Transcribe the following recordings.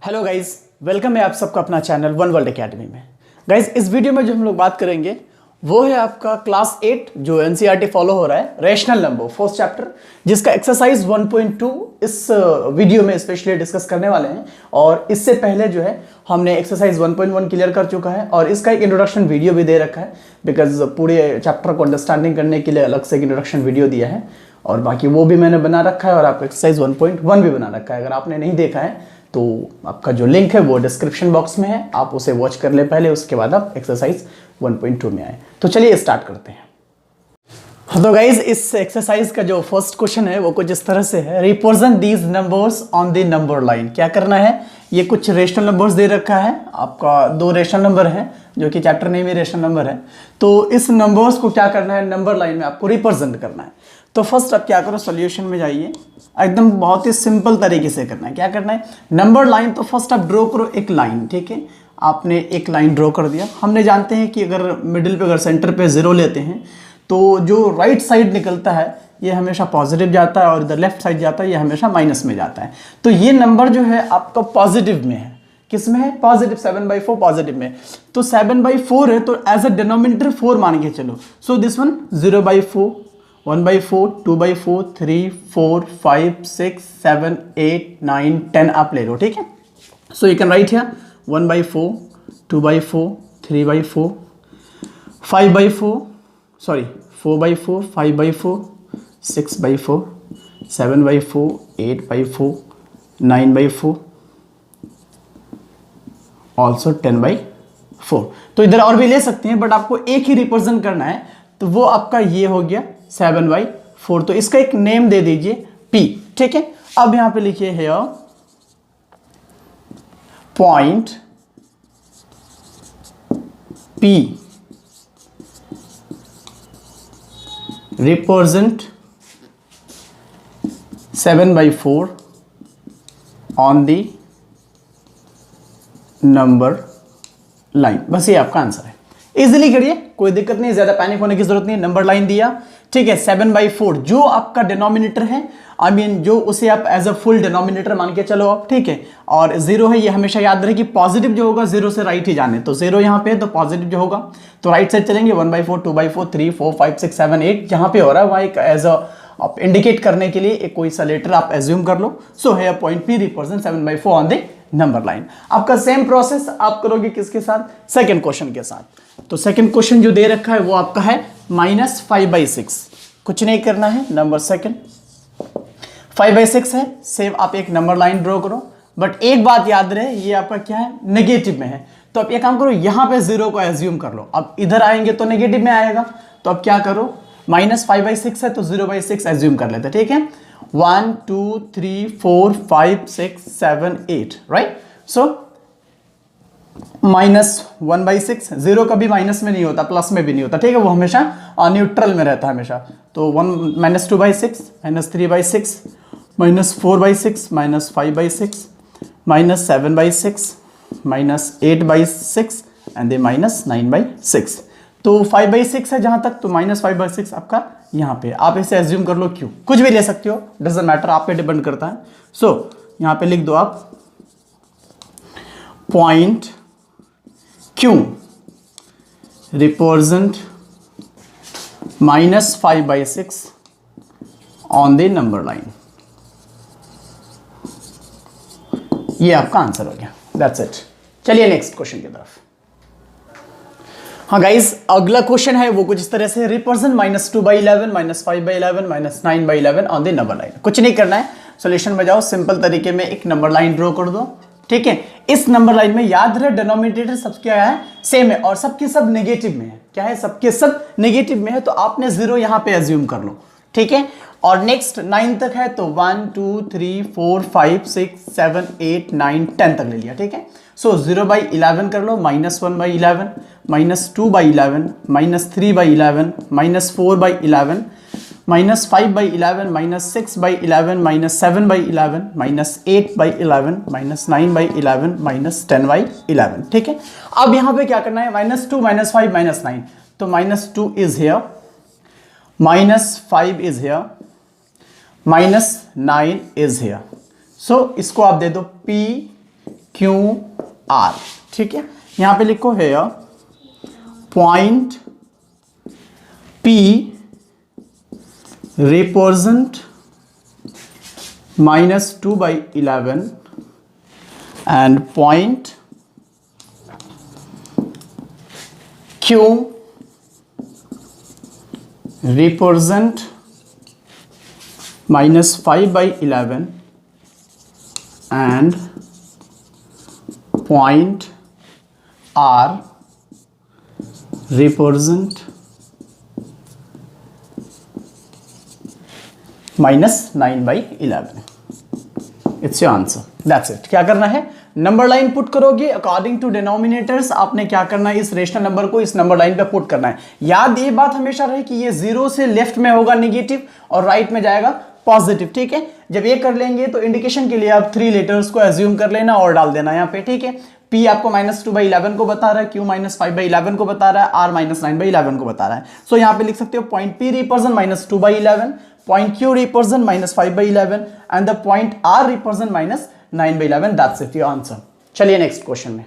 Hello guys, welcome है आप सबका अपना चैनल वन वर्ल्ड एकेडमी में। गाइज, इस वीडियो में जो हम लोग बात करेंगे वो है आपका क्लास 8 जो एनसीईआरटी फॉलो हो रहा है, रैशनल नंबर फर्स्ट चैप्टर, जिसका एक्सरसाइज 1.2 इस वीडियो में स्पेशली डिस्कस करने वाले हैं। और इससे पहले जो है हमने एक्सरसाइज 1.1 क्लियर कर चुका है और इसका एक इंट्रोडक्शन वीडियो भी दे रखा है, बिकॉज पूरे चैप्टर को अंडरस्टैंडिंग करने के लिए अलग से एक इंट्रोडक्शन वीडियो दिया है और बाकी वो भी मैंने बना रखा है और आपको एक्सरसाइज 1.1 भी बना रखा है। अगर आपने नहीं देखा है तो आपका जो लिंक है वो डिस्क्रिप्शन बॉक्स में है, आप उसे वॉच कर ले पहले, उसके बाद आप एक्सरसाइज 1.2 में आए। तो चलिए स्टार्ट करते हैं। तो गाइज, इस एक्सरसाइज का जो फर्स्ट क्वेश्चन है वो कुछ इस तरह से है, represent these numbers on the number line. क्या करना है, ये कुछ रेशनल नंबर्स दे रखा है, आपका दो रेशनल नंबर है जो कि चैप्टर नेम ही रेशनल नंबर है। तो इस नंबर्स को क्या करना है, नंबर लाइन में आपको रिप्रेजेंट करना है। तो फर्स्ट आप क्या करो, सॉल्यूशन में जाइए, एकदम बहुत ही सिंपल तरीके से करना है। क्या करना है, नंबर लाइन, तो फर्स्ट आप ड्रॉ करो एक लाइन। ठीक है, आपने एक लाइन ड्रॉ कर दिया। हमने जानते हैं कि अगर मिडिल पे, अगर सेंटर पे जीरो लेते हैं तो जो राइट साइड निकलता है ये हमेशा पॉजिटिव जाता है और इधर लेफ्ट साइड जाता है ये हमेशा माइनस में जाता है। तो ये नंबर जो है आपका पॉजिटिव में है। किस में है, पॉजिटिव, 7/4 पॉजिटिव में। तो 7/4 है तो एज अ डिनोमिनेटर 4 मान के चलो। सो दिस वन 0/4, 1/4, 2/4, 3, 4, 5, 6, 7, 8, 9, 10 आप ले लो। ठीक है, so you can write here 1/4, 2/4, 3/4, 5/4, sorry 4/4, 5/4, 6/4, 7/4, 8/4, 9/4, also 10/4। तो इधर और भी ले सकते हैं बट आपको एक ही रिप्रेजेंट करना है, तो वो आपका ये हो गया 7/4। तो इसका एक नेम दे दीजिए P। ठीक है, अब यहां पे लिखिए है point P represent 7/4 on the number line. बस ये आपका आंसर है। इजीली करिए, कोई दिक्कत नहीं, ज्यादा पैनिक होने की जरूरत नहीं। नंबर लाइन दिया, ठीक है, 7/4 जो आपका डिनोमिनेटर है, आई मीन जो उसे आप एज अ फुल डिनोमिनेटर मान के चलो आप। ठीक है, और जीरो है, ये हमेशा याद रहे कि पॉजिटिव जो होगा जीरो से राइट ही जाने। तो जीरो यहाँ पे है तो पॉजिटिव जो होगा तो राइट साइड चलेंगे। 1/4, 2/4, 3, 4, 5, 6, 7, 8 जहां पे हो रहा है वहां एक एज अ आप इंडिकेट करने के लिए एक कोई सा लेटर आप एज्यूम कर लो। सो है point P represent 7/4 on the number line. आपका सेम प्रोसेस आप करोगे किसके साथ, सेकंड क्वेश्चन के साथ। तो सेकंड क्वेश्चन जो दे रखा है वो आपका है -5/6। कुछ नहीं करना है, नंबर सेकंड 5/6 है, सेम आप एक नंबर लाइन ड्रॉ करो। बट एक बात याद रहे, ये आपका क्या है, नेगेटिव में है। तो आप ये काम करो, यहां पे जीरो को एज्यूम कर लो। अब इधर आएंगे तो नेगेटिव में आएगा, तो अब क्या करो, -5/6 है तो 0/6 एज्यूम कर लेते। ठीक है, 1, 2, 3, 4, 5, 6, 7, 8, राइट। सो -1/6, जीरो कभी माइनस में नहीं होता, प्लस में भी नहीं होता। ठीक है, वो हमेशा न्यूट्रल में रहता है हमेशा। तो -2/6, -3/6, -4/6, -5/6, -7/6, -8/6 एंड -9/6। तो 5/6 है जहां तक, तो -5/6 आपका यहां पे। आप इसे एज्यूम कर लो क्यों, कुछ भी ले सकते हो, डजंट मैटर, आप पे डिपेंड करता है। सो यहां पे लिख दो आप point Q represent -5/6 on the number line. ये आपका आंसर हो गया, दैट्स इट। चलिए नेक्स्ट क्वेश्चन की तरफ। हाँ गाइज, अगला क्वेश्चन है वो कुछ इस तरह से, represent -2/11, -5/11, -9/11 on the number line. कुछ नहीं करना है, सॉल्यूशन में जाओ, सिंपल तरीके में एक नंबर लाइन ड्रॉ कर दो। ठीक है, इस नंबर लाइन में याद रहे डिनोमिनेटर सब क्या है, सेम है और सबके सब नेगेटिव में है। क्या है, सबके सब नेगेटिव में है, तो आपने जीरो यहां पे एज्यूम कर लो। ठीक है, और नेक्स्ट 9 तक है तो 1, 2, 3, 4, 5, 6, 7, 8, 9, 10 तक ले लिया। ठीक है, सो 0/11 कर लो, -1/11, -2/11, -3/11, -4/11, -5/11, -6/11, -7/11, -8/11, -9/11, -10/11। ठीक है, अब यहां पे क्या करना है, -2, -5, -9, तो -2 is here, -5 is here, -9 is here. So इसको आप दे दो P क्यू आर, ठीक है। यहां पे लिखो है point P represent -2/11 and point Q represent -5/11 and point R represent -9/11। It's your answer, that's it. क्या करना है, नंबर लाइन पुट करोगे अकॉर्डिंग टू डिनोमिनेटर्स। आपने क्या करना है, इस रेशनल नंबर को इस नंबर लाइन पे पुट करना है। याद ये बात हमेशा रहे कि ये 0 से लेफ्ट में होगा नेगेटिव और राइट में जाएगा पॉजिटिव, ठीक है। जब ये कर लेंगे तो इंडिकेशन के लिए आप 3 लेटर्स को एज्यूम कर लेना और डाल देना यहाँ पे, ठीक है। P आपको -2/11 को बता रहा है, Q -5/11 को बता रहा है, R -9/11 को बता रहा है। सो यहाँ पे लिख सकते हो point P represent -2/11, point Q represent -5/11 and the point R represent -9/11। That's it, your answer। चलिए नेक्स्ट क्वेश्चन में।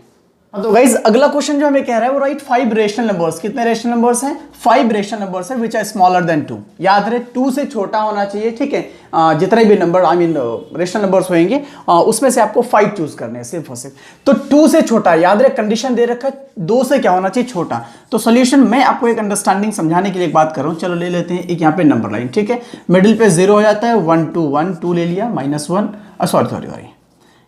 तो गाइज अगला क्वेश्चन जो हमें कह रहा है वो राइट 5 रेशनल नंबर्स। कितने रेशनल नंबर्स हैं? 5 रेशनल नंबर्स हैं विच आर स्मॉलर देन 2। याद रहे 2 से छोटा होना चाहिए, ठीक है। जितने भी नंबर रेशनल नंबर्स होंगे उसमें से आपको 5 चूज करने हैं सिर्फ और सिर्फ। तो 2 से छोटा, याद रहे कंडीशन दे रखा है 2 से क्या होना चाहिए, छोटा। तो सोल्यूशन मैं आपको एक अंडरस्टैंडिंग समझाने के लिए एक बात कर रहा हूँ। चलो ले लेते हैं एक यहाँ पे नंबर लाइन, ठीक है। मिडिल पे 0 हो जाता है, 1 2 1 2 ले लिया, -1 सॉरी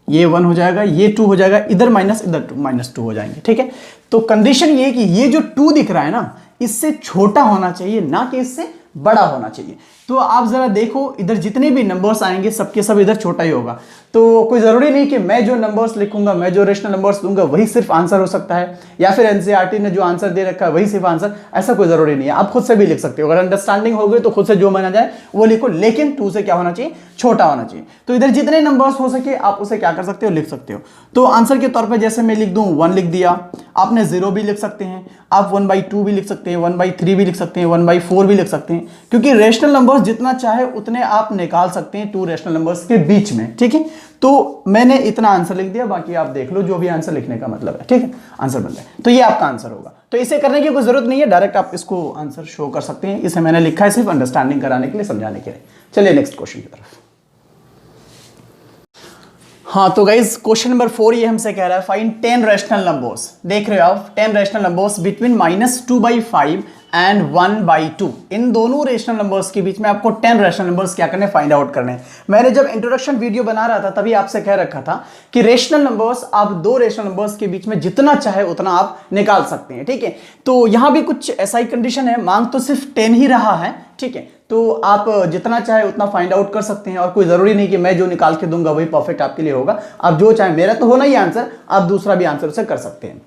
ये 1 हो जाएगा, ये 2 हो जाएगा, इधर माइनस इधर -2 हो जाएंगे, ठीक है। तो कंडीशन ये है कि ये जो 2 दिख रहा है ना, इससे छोटा होना चाहिए, ना कि इससे बड़ा होना चाहिए। तो आप जरा देखो इधर जितने भी नंबर्स आएंगे सबके सब इधर छोटा ही होगा। तो कोई जरूरी नहीं कि मैं जो नंबर्स लिखूंगा, मैं जो रेशनल नंबर्स दूंगा वही सिर्फ आंसर हो सकता है, या फिर एनसीईआरटी ने जो आंसर दे रखा है वही सिर्फ आंसर, ऐसा कोई जरूरी नहीं है। आप खुद से भी लिख सकते हो, अगर अंडरस्टैंडिंग हो गई तो खुद से जो माना जाए वो लिखो, लेकिन 2 से क्या होना चाहिए, छोटा होना चाहिए। तो इधर जितने नंबर्स हो सके आप उसे क्या कर सकते हो, लिख सकते हो। तो आंसर के तौर पर जैसे मैं लिख दूं 1 लिख दिया, आपने 0 भी लिख सकते हैं, आप 1/2 भी लिख सकते हैं, 1/3 भी लिख सकते हैं, 1/4 भी लिख सकते हैं, क्योंकि रेशनल नंबर्स जितना चाहे उतने आप निकाल सकते हैं 2 रेशनल नंबर्स के बीच में, ठीक है। तो मैंने इतना आंसर लिख दिया, बाकी आप देख लो जो भी आंसर लिखने का मतलब है, ठीक है। आंसर बन जाए तो ये आपका आंसर होगा। तो इसे करने की कोई जरूरत नहीं है, डायरेक्ट आप इसको आंसर शो कर सकते हैं। इसे मैंने लिखा है सिर्फ अंडरस्टैंडिंग कराने के लिए, समझाने के लिए। चलिए नेक्स्ट क्वेश्चन की तरफ। हाँ तो गाइज क्वेश्चन नंबर 4 ये हमसे कह रहा है फाइंड 10 रैशनल नंबर्स। देख रहे हो आप 10 रैशनल नंबर्स बिटवीन -2/5 एंड 1/2। इन दोनों रेशनल नंबर्स के बीच में आपको 10 रैशनल नंबर्स क्या करने, फाइंड आउट करने। मैंने जब इंट्रोडक्शन वीडियो बना रहा था तभी आपसे कह रखा था कि रेशनल नंबर्स आप 2 रेशनल नंबर्स के बीच में जितना चाहे उतना आप निकाल सकते हैं, ठीक है। तो यहां भी कुछ ऐसा ही कंडीशन है, मांग तो सिर्फ 10 ही रहा है, ठीक है। तो आप जितना चाहे उतना फाइंड आउट कर सकते हैं, और कोई जरूरी नहीं कि मैं जो निकाल के दूंगा वही परफेक्ट आपके लिए होगा। आप जो चाहे, मेरा तो होना ही आंसर, आप दूसरा भी आंसर उसे कर सकते हैं।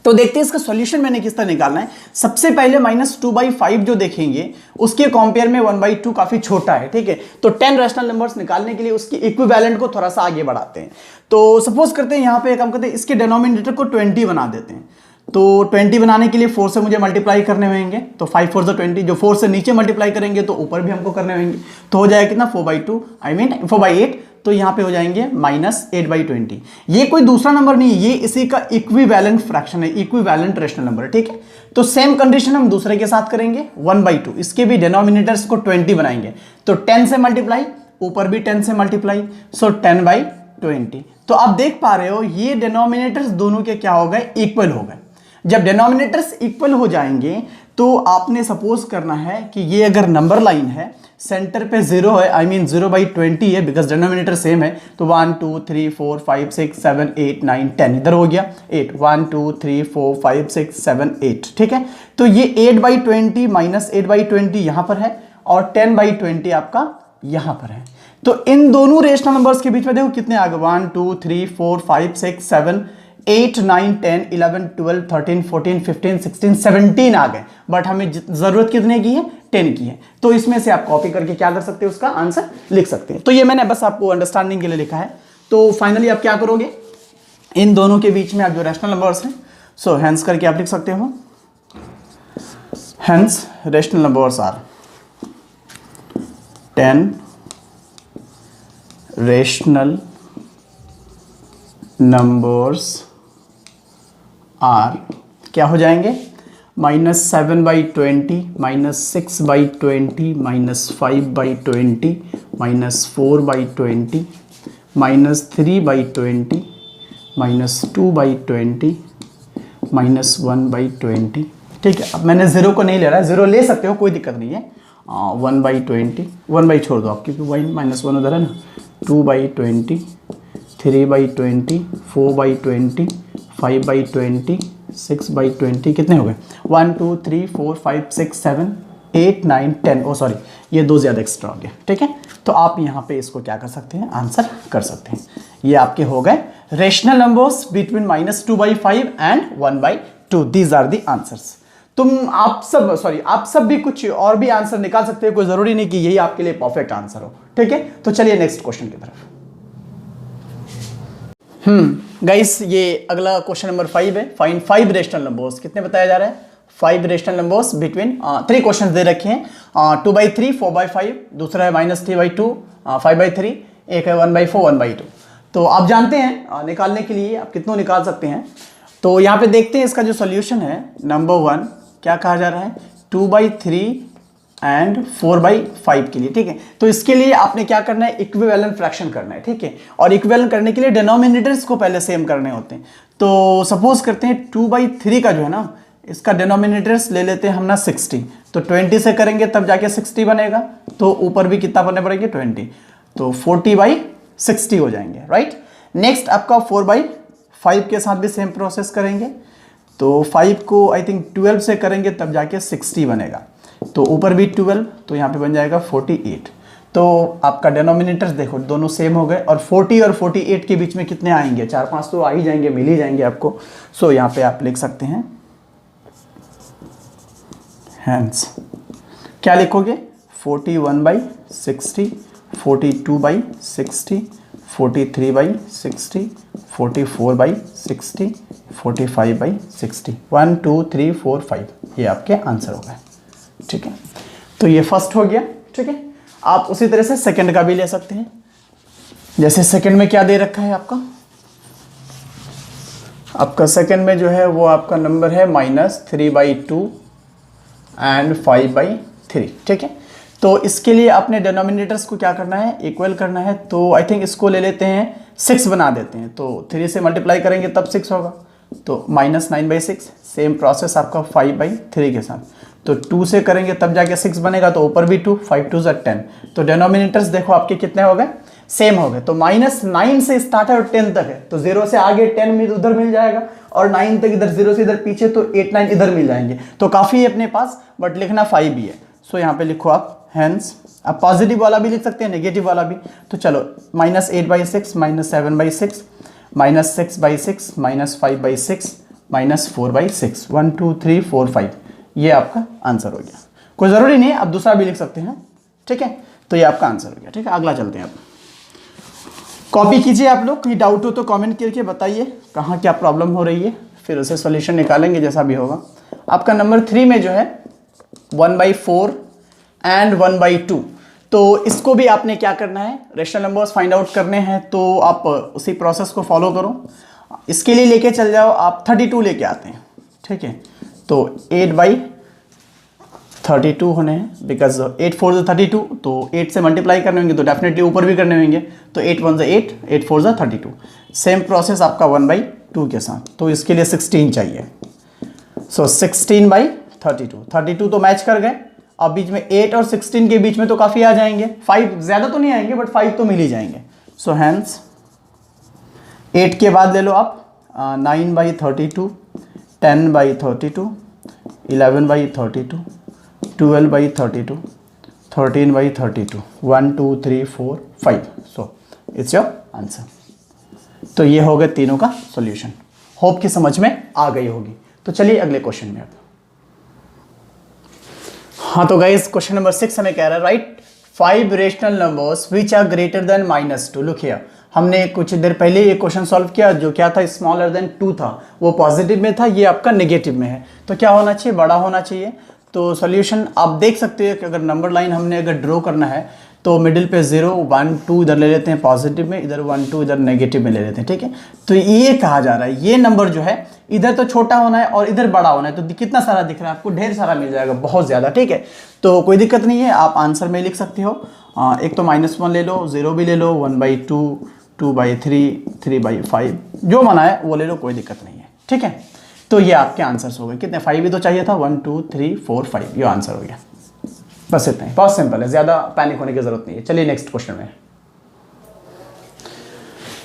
तो देखते हैं इसका सॉल्यूशन मैंने किस तरह निकालना है। सबसे पहले -2/5 जो देखेंगे उसके कंपेयर में 1/2 काफी छोटा है, ठीक है। तो 10 रैशनल नंबर्स निकालने के लिए उसकी इक्विवेलेंट को थोड़ा सा आगे बढ़ाते हैं। तो सपोज करते हैं यहां पे काम करते हैं, इसके डिनोमिनेटर को 20 बना देते हैं। तो 20 बनाने के लिए 4 से मुझे मल्टीप्लाई करने होंगे, तो 5 4 20। जो 4 से नीचे मल्टीप्लाई करेंगे तो ऊपर भी हमको करने होंगे, तो हो जाएगा कितना 4/2 4/8। तो यहां पे हो जाएंगे -8/20। ये कोई दूसरा नंबर नहीं, ये इसी का इक्विवेलेंट फ्रैक्शन है, इक्विवेलेंट रेशनल नंबर है, ठीक है। तो सेम कंडीशन हम दूसरे के साथ करेंगे 1/2। इसके भी डिनोमिनेटर्स को 20 बनाएंगे, तो 10 से मल्टीप्लाई, ऊपर भी 10 से मल्टीप्लाई, सो 10/20। तो आप देख पा रहे हो ये डिनोमिनेटर्स दोनों के क्या हो गए, इक्वल हो गए। जब डिनोमिनेटर्स इक्वल हो जाएंगे तो आपने सपोज करना है कि ये अगर नंबर लाइन है, सेंटर पे 0 है, आई मीन 0/20 है, बिकॉज डिनोमिनेटर सेम है। तो 1 2 3 4 5 6 7 8 9 10, इधर हो गया 8, 1 2 3 4 5 6 7 8, ठीक है। तो ये 8/20 -8/20 यहां पर है, और 10/20 आपका यहां पर है। तो इन दोनों रेशनल नंबर्स के बीच में देखो कितने आ गए, 1 2 3 4 5 6 7 8 9 10 11 12 13 14 15 16 17 आ गए। बट हमें जरूरत कितने की है, 10 की है। तो इसमें से आप कॉपी करके क्या कर सकते हैं, उसका आंसर लिख सकते हैं। तो ये मैंने बस आपको अंडरस्टैंडिंग के लिए लिखा है। तो फाइनली आप क्या करोगे, इन दोनों के बीच में आप जो रैशनल नंबर्स हैं, सो हेंस करके आप लिख सकते हो, hence rational numbers are 10 rational numbers are क्या हो जाएंगे, -7/20, -6/20, -5/20, -4/20, -3/20, -2/20, -1/20। ठीक है, अब मैंने ज़ीरो को नहीं ले रहा है, ज़ीरो ले सकते हो कोई दिक्कत नहीं है। 1/20, 1 छोड़ दो आप क्योंकि -1 उधर है ना। 2/20, 3/20, 4/20, 5/20, 6/20, कितने हो गए, 1 2 3 4 5 6 7 8 9 10। ओ सॉरी, ये दो ज़्यादा एक्स्ट्रा हो गया। ठीक है, तो आप यहाँ पे इसको क्या कर सकते हैं, आंसर कर सकते हैं। ये आपके हो गए rational numbers between -2/5 and 1/2। These are the answers. आप सब भी कुछ और भी आंसर निकाल सकते हैं, कोई जरूरी नहीं कि यही आपके लिए परफेक्ट आंसर हो। ठीक है, तो चलिए नेक्स्ट क्वेश्चन की तरफ। गाइस, ये अगला क्वेश्चन नंबर 5 है। Find 5 rational numbers. कितने बताया जा रहा है, 5 रेशनल नंबर्स बिटवीन 3 क्वेश्चन दे रखे हैं, 2/3, 4/5, दूसरा है -3/2, 5/3, एक है 1/4, 1/2। तो आप जानते हैं निकालने के लिए आप कितनों निकाल सकते हैं। तो यहाँ पे देखते हैं इसका जो सोल्यूशन है। नंबर 1 क्या कहा जा रहा है, 2/3 एंड 4/5 के लिए। ठीक है, तो इसके लिए आपने क्या करना है, इक्विवेलेंट फ्रैक्शन करना है। ठीक है, और इक्विवेलेंट करने के लिए डिनोमिनेटर्स को पहले सेम करने होते हैं। तो सपोज करते हैं 2/3 का जो है ना, इसका डिनोमिनेटर्स ले लेते हैं हम ना 60। तो 20 से करेंगे तब जाके 60 बनेगा, तो ऊपर भी कितना बनने पड़ेंगे 20, तो 40/60 हो जाएंगे। राइट, नेक्स्ट आपका 4/5 के साथ भी सेम प्रोसेस करेंगे। तो 5 को आई थिंक 12 से करेंगे तब जाके 60 बनेगा, तो ऊपर भी 12, तो यहाँ पे बन जाएगा 48। तो आपका डिनोमिनेटर्स देखो दोनों सेम हो गए, और 40 और 48 के बीच में कितने आएंगे, 4-5 तो आ ही जाएंगे, मिल ही जाएंगे आपको। सो यहाँ पे आप लिख सकते हैं हैंस, क्या लिखोगे, 41/60, 42/60, 43/60, 44/60, 45/60, 1 2 3 4 5, ये आपके आंसर हो गए। ठीक है, तो ये फर्स्ट हो गया। ठीक है, आप उसी तरह से सेकंड का भी ले सकते हैं। जैसे सेकंड में क्या दे रखा है आपका सेकंड में जो है वो आपका नंबर है -3/2 एंड 5/3। ठीक है, तो इसके लिए आपने डिनोमिनेटर्स को क्या करना है, इक्वल करना है। तो आई थिंक इसको ले लेते हैं 6 बना देते हैं, तो 3 से मल्टीप्लाई करेंगे तब 6 होगा, तो -9/6। सेम प्रोसेस आपका 5/3 के साथ, तो 2 से करेंगे तब जाके 6 बनेगा, तो ऊपर भी 2, 5 2 10। तो डिनोमिनेटर्स देखो आपके कितने हो गए, सेम हो गए। तो -9 से स्टार्ट है और 10 तक है, तो 0 से आगे 10 में उधर मिल जाएगा, और 9 तक इधर, 0 से इधर पीछे, तो 8 9 इधर मिल जाएंगे। तो काफ़ी है अपने पास, बट लिखना 5 ही है। सो यहाँ पे लिखो आप हैंस। आप पॉजिटिव वाला भी लिख सकते हैं, नेगेटिव वाला भी। तो चलो -8/6, -7/6, -6/6, -5/6, -4/6, 1 2 3 4 5, ये आपका आंसर हो गया। कोई ज़रूरी नहीं है, आप दूसरा भी लिख सकते हैं। ठीक है, तो ये आपका आंसर हो गया। ठीक है, अगला चलते हैं। आप कॉपी कीजिए, आप लोग कोई डाउट हो तो कमेंट करके बताइए कहाँ क्या प्रॉब्लम हो रही है, फिर उसे सॉल्यूशन निकालेंगे जैसा भी होगा। आपका नंबर 3 में जो है 1/4 एंड 1/2, तो इसको भी आपने क्या करना है, रेशनल नंबर्स फाइंड आउट करने हैं। तो आप उसी प्रोसेस को फॉलो करो। इसके लिए लेके चल जाओ आप 32 लेके आते हैं। ठीक है, तो 8/32 होने हैं, बिकॉज 8 4 32, तो 8 से मल्टीप्लाई करने होंगे, तो डेफिनेटली ऊपर भी करने होंगे। तो 8 1 8, 8 4 32। सेम प्रोसेस आपका 1/2 के साथ, तो इसके लिए 16 चाहिए। सो 16/32, 32 तो मैच कर गए। अब बीच में 8 और 16 के बीच में तो काफ़ी आ जाएंगे, 5 ज़्यादा तो नहीं आएंगे, बट 5 तो मिल ही जाएंगे। सो हैंस 8 के बाद ले लो आप 9/32, 10/32, 11/32, 12/32, 13/32, 1 2 3 4 5। So it's your answer. तो ये हो गए तीनों का सॉल्यूशन। होप कि समझ में आ गई होगी। तो चलिए अगले क्वेश्चन में। हाँ, तो गाइस क्वेश्चन नंबर 6 हमें कह रहा है write 5 rational numbers which are greater than -2। Look here, हमने कुछ देर पहले ये क्वेश्चन सॉल्व किया, जो क्या था, स्मॉलर देन 2 था, वो पॉजिटिव में था, ये आपका नेगेटिव में है। तो क्या होना चाहिए, बड़ा होना चाहिए। तो सॉल्यूशन आप देख सकते हैं कि अगर नंबर लाइन हमने अगर ड्रॉ करना है, तो मिडिल पे 0 1 2 इधर ले लेते हैं पॉजिटिव में, इधर 1 2 इधर नेगेटिव में ले लेते हैं, ठीक है। तो ये कहा जा रहा है ये नंबर जो है इधर तो छोटा होना है और इधर बड़ा होना है, तो कितना सारा दिख रहा है आपको, ढेर सारा मिल जाएगा, बहुत ज़्यादा, ठीक है। तो कोई दिक्कत नहीं है, आप आंसर में लिख सकते हो। एक तो -1 ले लो, 0 भी ले लो, 1/2, 2/3, 3/5, जो मना है वो ले लो, कोई दिक्कत नहीं है, ठीक है। तो ये आपके आंसर्स हो गए, कितने 5 भी तो चाहिए था, 1 2 3 4 5, ये आंसर हो गया। बस इतना ही, बहुत सिंपल है, ज़्यादा पैनिक होने की जरूरत नहीं है। चलिए नेक्स्ट क्वेश्चन में।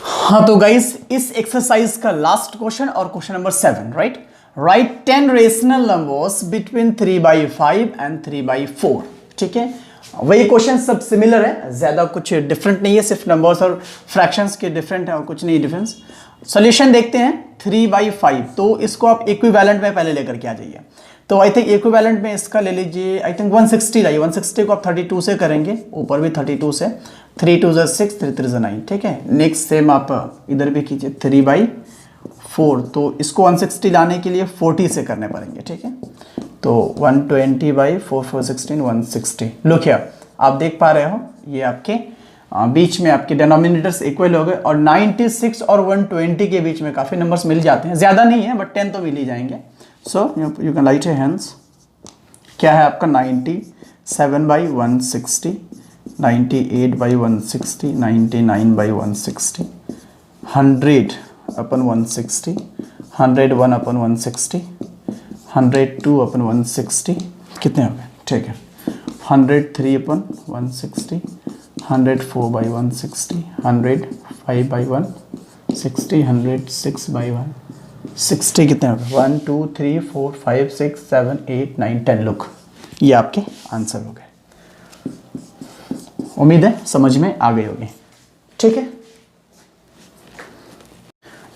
हाँ तो गाइस इस एक्सरसाइज का लास्ट क्वेश्चन और question number 7, right. Right 10 rational numbers between 3/5 and 3/4, ठीक है। वही क्वेश्चन सब सिमिलर है, ज़्यादा कुछ डिफरेंट नहीं है, सिर्फ नंबर्स और फ्रैक्शंस के डिफरेंट है और कुछ नहीं डिफरेंस। सॉल्यूशन देखते हैं 3/5, तो इसको आप इक्विवेलेंट में पहले लेकर के आ जाइए। तो आई थिंक इक्विवेलेंट में इसका ले लीजिए, आई थिंक 160 लाइए, 160 को आप 32 से करेंगे, ऊपर भी 32 से, 3 2 6 3 3 9, ठीक है। नेक्स्ट सेम आप इधर भी कीजिए 3/4, तो इसको 160 लाने के लिए 40 से करने पड़ेंगे, ठीक है। तो 120/4 4 16 160। लुक हियर, आप देख पा रहे हो ये आपके बीच में आपके डिनोमिनेटर्स इक्वल हो गए, और 96 और 120 के बीच में काफ़ी नंबर्स मिल जाते हैं, ज़्यादा नहीं है बट 10 तो मिल ही जाएंगे। So you can write your hands, क्या है आपका 97/160, 98/160, 99/160, 100/160, 101/160, 102/160, कितने हो गए, ठीक है। 103/160, 104/160, 105/160, 106/160, कितने हो गए, 1 2 3 4 5 6 7 8 9 10। लुक, ये आपके आंसर हो गए। उम्मीद है समझ में आ गई होगी, ठीक है।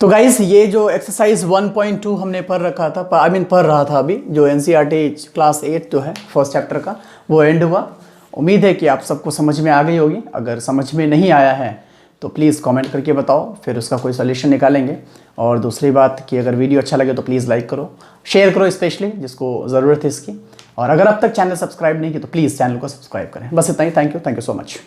तो गाइस ये जो एक्सरसाइज 1.2 हमने पढ़ रखा था, पढ़ रहा था अभी, जो एनसीईआरटी क्लास 8 जो है फर्स्ट चैप्टर का, वो एंड हुआ। उम्मीद है कि आप सबको समझ में आ गई होगी। अगर समझ में नहीं आया है तो प्लीज़ कमेंट करके बताओ, फिर उसका कोई सोल्यूशन निकालेंगे। और दूसरी बात कि अगर वीडियो अच्छा लगे तो प्लीज़ लाइक करो, शेयर करो, स्पेशली जिसको ज़रूरत है इसकी। और अगर अब तक चैनल सब्सक्राइब नहीं किया तो प्लीज़ चैनल को सब्सक्राइब करें। बस इतना ही, थैंक यू सो मच।